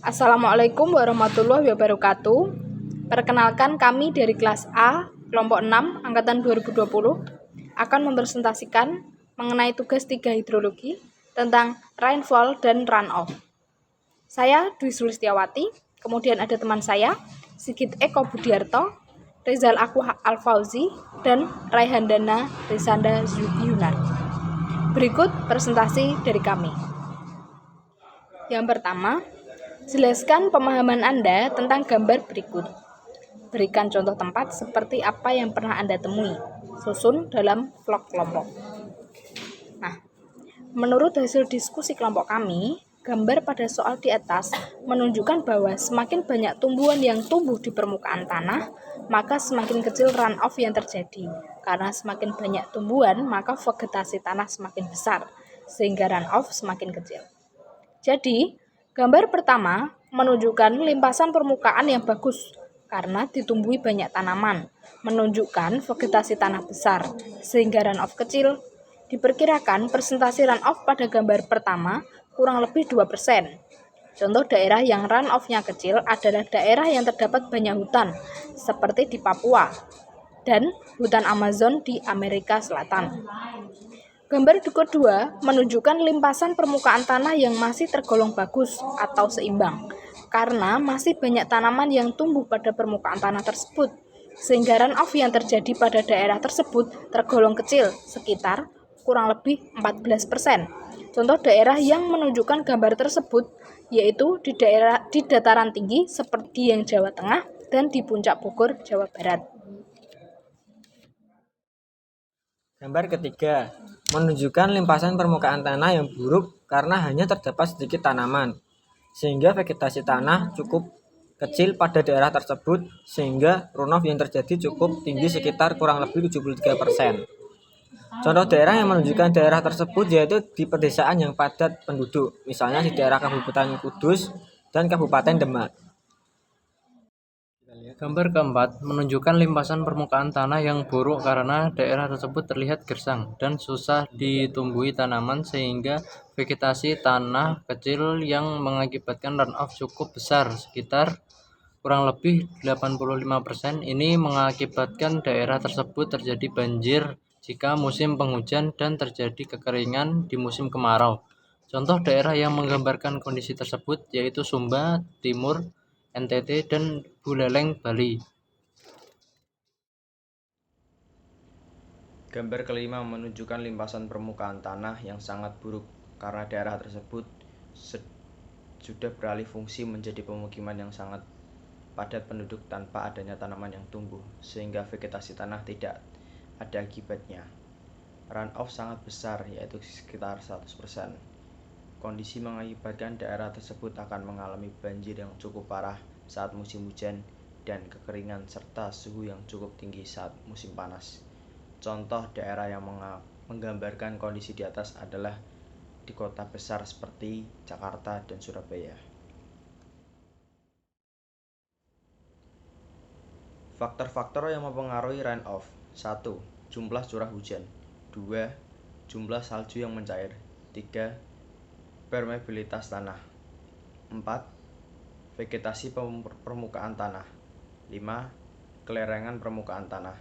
Assalamualaikum warahmatullahi wabarakatuh. Perkenalkan, kami dari kelas A, kelompok 6, angkatan 2020 akan mempresentasikan mengenai tugas 3 hidrologi tentang rainfall dan runoff. Saya Dwi Sulistiawati, kemudian ada teman saya Sigit Eko Budiarto, Rizal Aqua Alfauzi, dan Raihandana Risanda Yunar. Berikut presentasi dari kami. Yang pertama, jelaskan pemahaman Anda tentang gambar berikut. Berikan contoh tempat seperti apa yang pernah Anda temui. Susun dalam vlog kelompok. Nah, menurut hasil diskusi kelompok kami, gambar pada soal di atas menunjukkan bahwa semakin banyak tumbuhan yang tumbuh di permukaan tanah, maka semakin kecil runoff yang terjadi. Karena semakin banyak tumbuhan, maka vegetasi tanah semakin besar, sehingga runoff semakin kecil. Jadi, gambar pertama menunjukkan limpasan permukaan yang bagus karena ditumbuhi banyak tanaman, menunjukkan vegetasi tanah besar, sehingga runoff kecil. Diperkirakan presentasi runoff pada gambar pertama kurang lebih 2%. Contoh daerah yang runoff-nya kecil adalah daerah yang terdapat banyak hutan, seperti di Papua, dan hutan Amazon di Amerika Selatan. Gambar kedua menunjukkan limpasan permukaan tanah yang masih tergolong bagus atau seimbang, karena masih banyak tanaman yang tumbuh pada permukaan tanah tersebut, sehingga runoff yang terjadi pada daerah tersebut tergolong kecil, sekitar kurang lebih 14%. Contoh daerah yang menunjukkan gambar tersebut yaitu di dataran tinggi seperti yang Jawa Tengah dan di puncak Bogor, Jawa Barat. Gambar ketiga menunjukkan limpasan permukaan tanah yang buruk karena hanya terdapat sedikit tanaman, sehingga vegetasi tanah cukup kecil pada daerah tersebut, sehingga runoff yang terjadi cukup tinggi sekitar kurang lebih 73%. Contoh daerah yang menunjukkan daerah tersebut yaitu di pedesaan yang padat penduduk, misalnya di daerah Kabupaten Kudus dan Kabupaten Demak. Gambar keempat menunjukkan limpasan permukaan tanah yang buruk karena daerah tersebut terlihat gersang dan susah ditumbuhi tanaman sehingga vegetasi tanah kecil yang mengakibatkan runoff cukup besar, sekitar kurang lebih 85%. Ini mengakibatkan daerah tersebut terjadi banjir jika musim penghujan dan terjadi kekeringan di musim kemarau. Contoh daerah yang menggambarkan kondisi tersebut yaitu Sumba Timur, NTT, dan Buleleng, Bali. Gambar kelima menunjukkan limpasan permukaan tanah yang sangat buruk karena daerah tersebut sudah beralih fungsi menjadi pemukiman yang sangat padat penduduk tanpa adanya tanaman yang tumbuh, sehingga vegetasi tanah tidak ada akibatnya. Runoff sangat besar, yaitu sekitar 100%. Kondisi mengakibatkan daerah tersebut akan mengalami banjir yang cukup parah saat musim hujan dan kekeringan serta suhu yang cukup tinggi saat musim panas. Contoh daerah yang menggambarkan kondisi di atas adalah di kota besar seperti Jakarta dan Surabaya. Faktor-faktor yang mempengaruhi runoff: 1. Jumlah curah hujan. 2. Jumlah salju yang mencair. 3. Permeabilitas tanah. 4. Vegetasi permukaan tanah. 5. Kelerengan permukaan tanah.